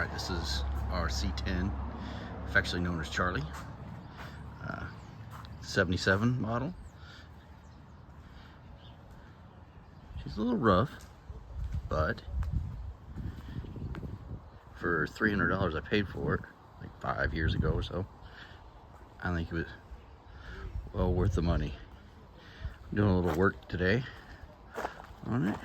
Alright, this is our C10, affectionately known as Charlie. 77 model. She's a little rough, but for $300 I paid for it, like 5 years ago or so, I think it was well worth the money. I'm doing a little work today on it.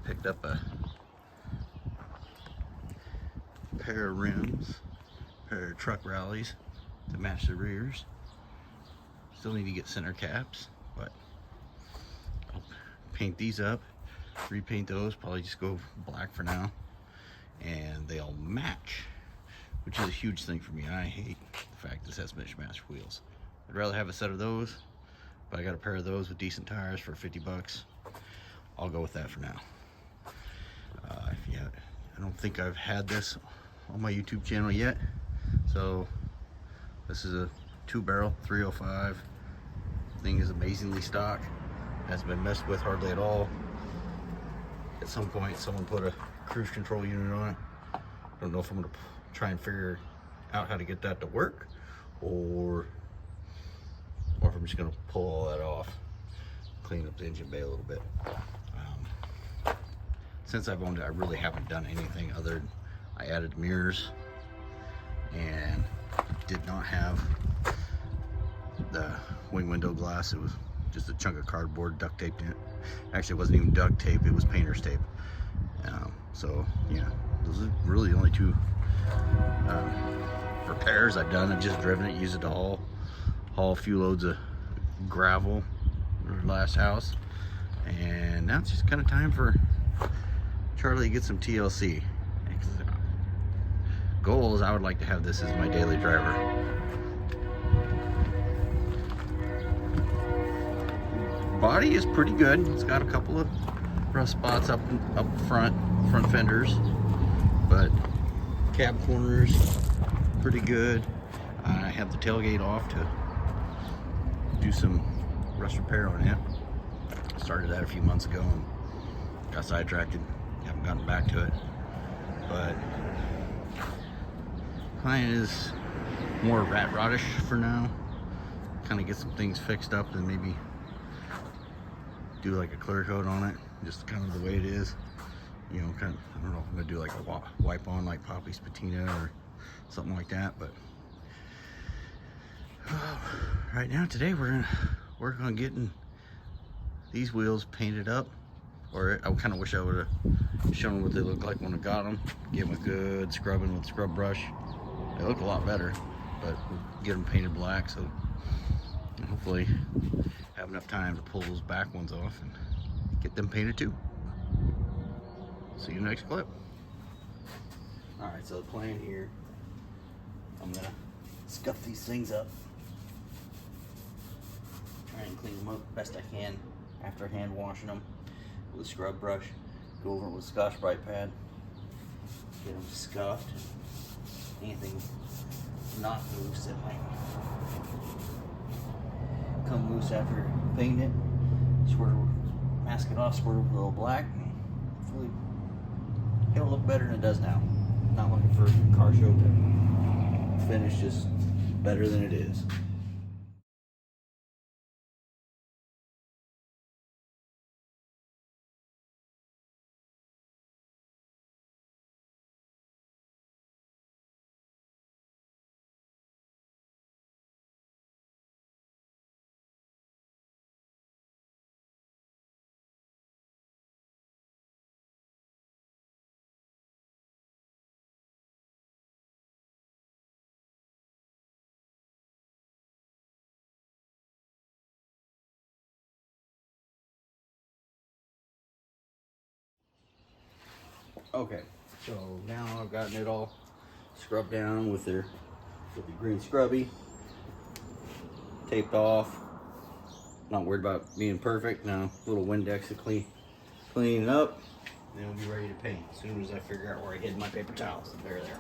Picked up a pair of rims, pair of truck rallies to match the rears. Still need to get center caps, but I'll paint these up, repaint those, probably just go black for now, and they'll match, which is a huge thing for me. I hate the fact this has mismatched wheels. I'd rather have a set of those, but I got a pair of those with decent tires for 50 bucks. I'll go with that for now. Yeah, I don't think I've had this on my YouTube channel yet. So this is a 2-barrel 305. Thing is amazingly stock. Hasn't been messed with hardly at all. At some point someone put a cruise control unit on it. Don't know if I'm gonna try and figure out how to get that to work, or if I'm just gonna pull all that off, clean up the engine bay a little bit. Since I've owned it, I really haven't done anything other than I added mirrors and did not have the wing window glass. It was just a chunk of cardboard duct taped in it. Actually, it wasn't even duct tape, it was painter's tape. So yeah, those are really the only two repairs I've done. I've just driven it, used it to haul a few loads of gravel to our last house, and now it's just kind of time for Charlie to get some TLC. Goal is I would like to have this as my daily driver. Body is pretty good. It's got a couple of rough spots up front fenders, but cab corners pretty good. I have the tailgate off to do some rust repair on it. Started that a few months ago and got sidetracked. Haven't gotten back to it, but plan is more rat rodish for now. Kind of get some things fixed up and maybe do like a clear coat on it, just kind of the way it is. You know, kind of, I don't know if I'm gonna do like a wipe on like Poppy's Patina or something like that, but right now today we're gonna work on getting these wheels painted up. Or I kind of wish I would have shown what they look like when I got them. Give them a good scrubbing with a scrub brush. They look a lot better, but we'll get them painted black, so hopefully have enough time to pull those back ones off and get them painted too. See you in the next clip. Alright, so the plan here, I'm gonna scuff these things up. Try and clean them up best I can after hand washing them with a scrub brush. Go over it with a Scotch-Brite pad, get them scuffed. Anything not loose that might come loose after painting it, mask it off, squirt it with a little black. Hopefully it'll look better than it does now. Not looking for a car show to finish just better than it is. Okay, so now I've gotten it all scrubbed down with the green scrubby, taped off. Not worried about being perfect. Now a little Windex to clean it up, and then we'll be ready to paint as soon as I figure out where I hid my paper towels. They're there.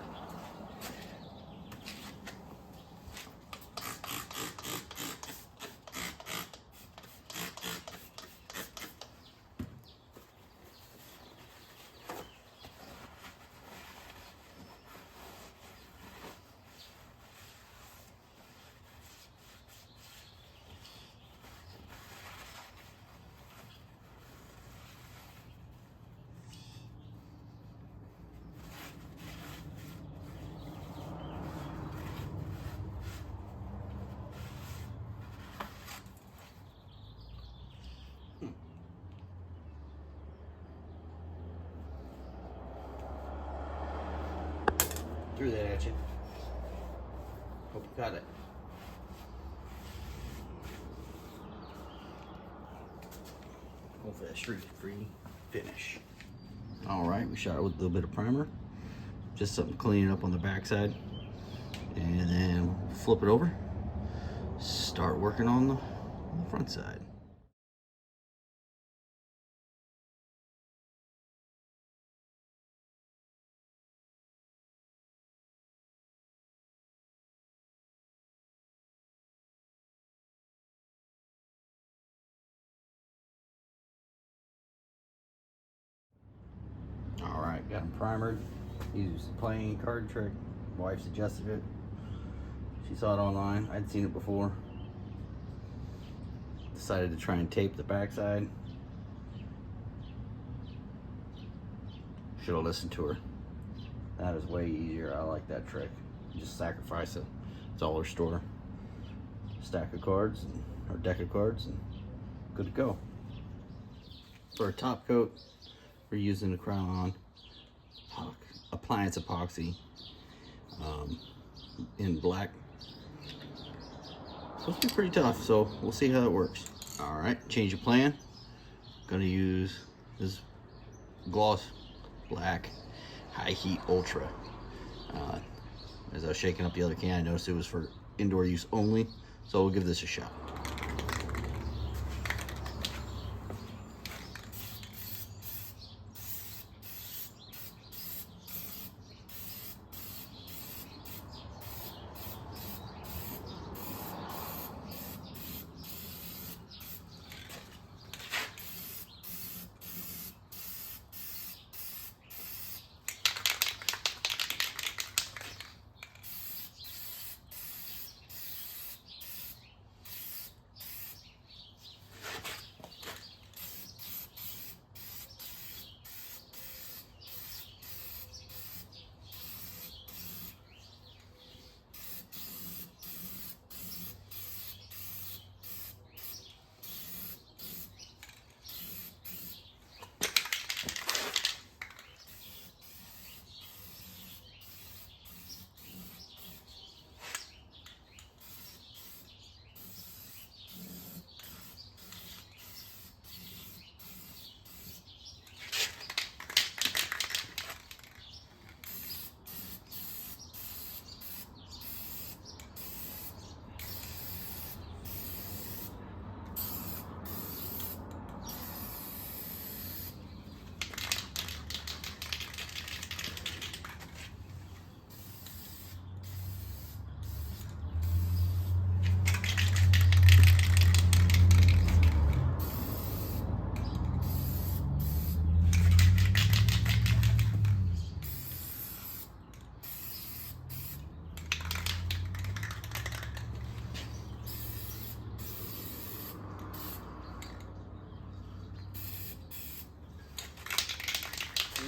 threw that at you. Hope you got it. Hopefully a streak-free finish. All right, we shot it with a little bit of primer. Just something cleaning up on the backside. And then we'll flip it over. Start working on the front side. All right, got them primered. Used a plain card trick. Wife suggested it. She saw it online. I'd seen it before. Decided to try and tape the backside. Should have listened to her. That is way easier. I like that trick. You just sacrifice a dollar store stack of cards or deck of cards and good to go. For a top coat, we're using the Krylon appliance epoxy in black. Supposed to be pretty tough, so we'll see how it works. All right, change of plan. Gonna use this gloss black high heat ultra. As I was shaking up the other can, I noticed it was for indoor use only, so we'll give this a shot.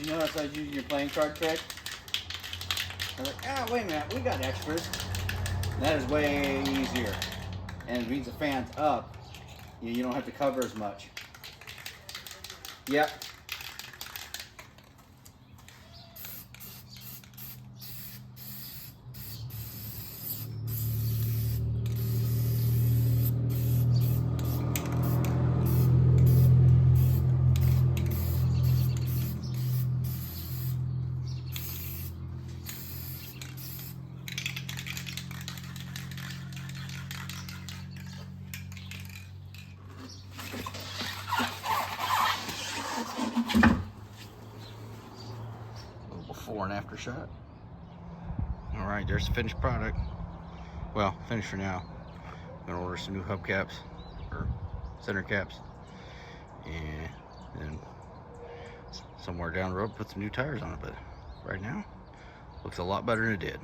You notice I was using your playing card trick? I was like, ah, wait a minute, we got extras. That is way easier. And it means the fan's up. You don't have to cover as much. Yep. Before and after shot. All right, there's the finished product. Well, finished for now. I'm gonna order some new hubcaps or center caps, and then somewhere down the road put some new tires on it. But right now, looks a lot better than it did.